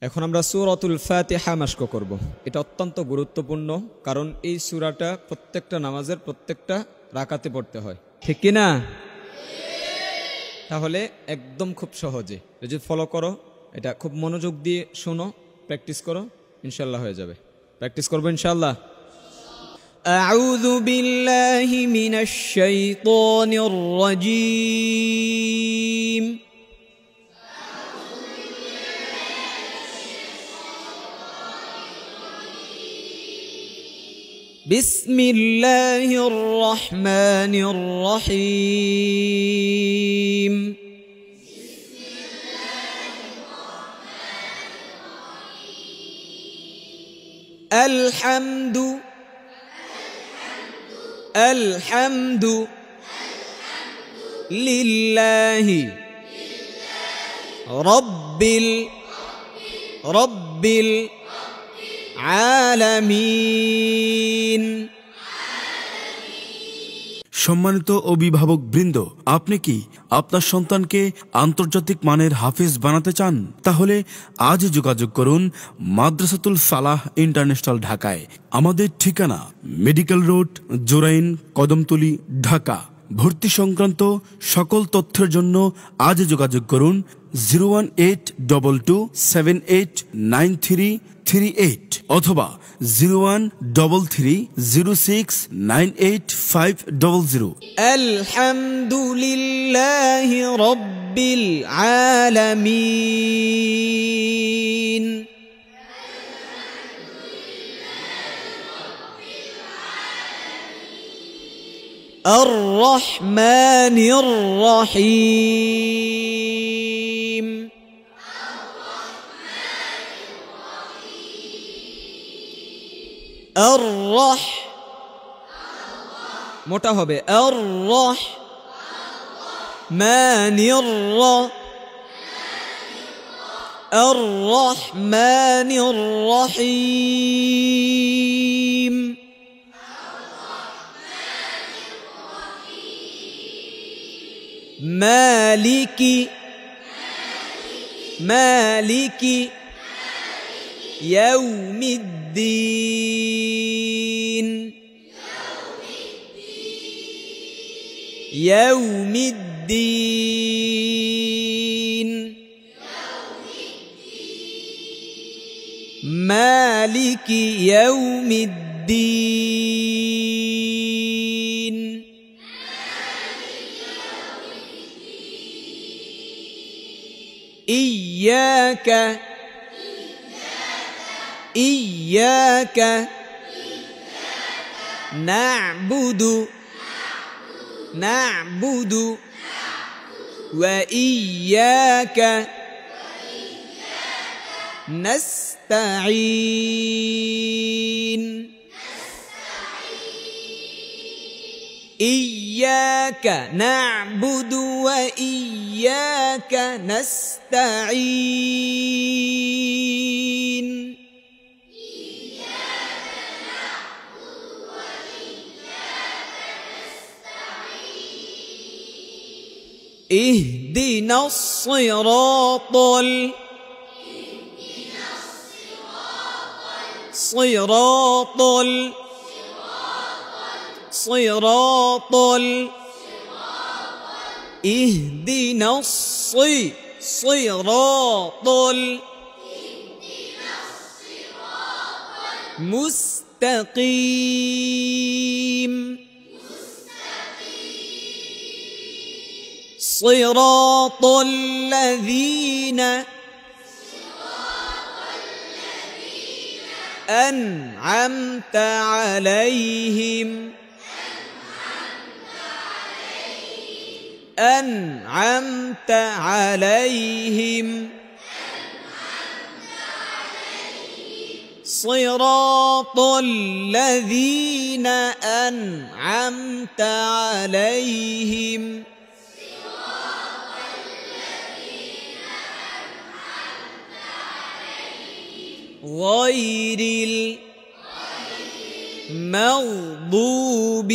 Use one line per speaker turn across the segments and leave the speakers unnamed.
এখন আমরা সূরাতুল ফাতিহা মাশক করব। এটা অত্যন্ত গুরুত্বপূর্ণ, কারণ এই সূরাটা প্রত্যেকটা নামাজের প্রত্যেকটা রাকাতে পড়তে হয়, ঠিক কি না? তাহলে একদম খুব সহজে যদি ফলো করো, এটা খুব মনোযোগ দিয়ে শোনো, প্র্যাকটিস করো, ইনশাআল্লাহ হয়ে যাবে। প্র্যাকটিস করবো ইনশাআল্লাহ। আউযু বিল্লাহি মিনাশ শাইতানির রাজীম। বিসমিল্লাহির রহমানির রহিম। আলহামদু লিল্লাহি রব্বিল আলামিন।
সম্মানিত অভিভাবক বৃন্দ, আপনি কি আপনার সন্তানকে আন্তর্জাতিক মানের হাফেজ বানাতে চান? তাহলে আজই যোগাযোগ করুন মাদ্রাসাতুল সালাহ ইন্টারন্যাশনাল ঢাকায়। আমাদের ঠিকানা মেডিকেল রোড, জোরাইন, কদমতলী, ঢাকা। ভর্তি সংক্রান্ত সকল তথ্যের জন্য আজ যোগাযোগ করুন 01822789338 অথবা 01330698500।
আলহামদুলিল্লাহি রাব্বিল আলামিন। আর রহমানির রহিম। আর রহ মোটা হবে, আর রহ মানির র, আর রহমানির রহিম। মালিকি ইয়াউমিদ্দিন। মালিকি ইয়াউমিদ্দিন। إياك نعبد وإياك نستعين. إياك نعبد وإياك نستعين. اهدنا الصراط اهدنا الصراط المستقيم. صراط الذين أنعمت عليهم صراط الذين أنعمت عليهم غير المغضوب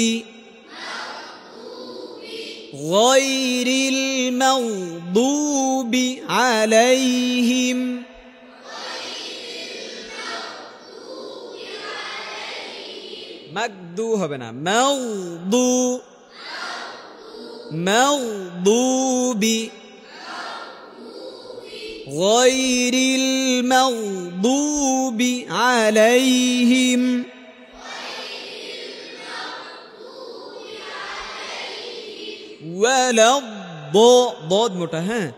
عليهم মাগদু হবে না, মাগদুবি গায়রিল মাগদুবি আলাইহিম ওয়ালা ضاد মোটা, হ্যাঁ,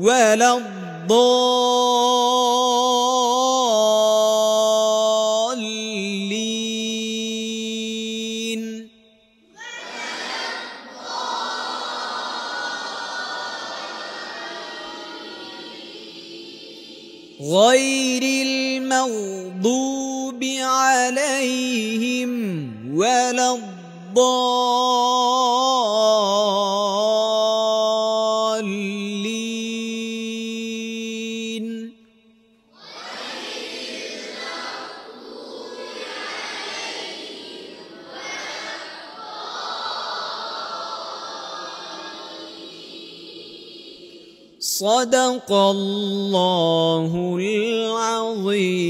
ওয়ালা ضالين غير المغضوب عليهم ولا الضالين صدق الله العظيم.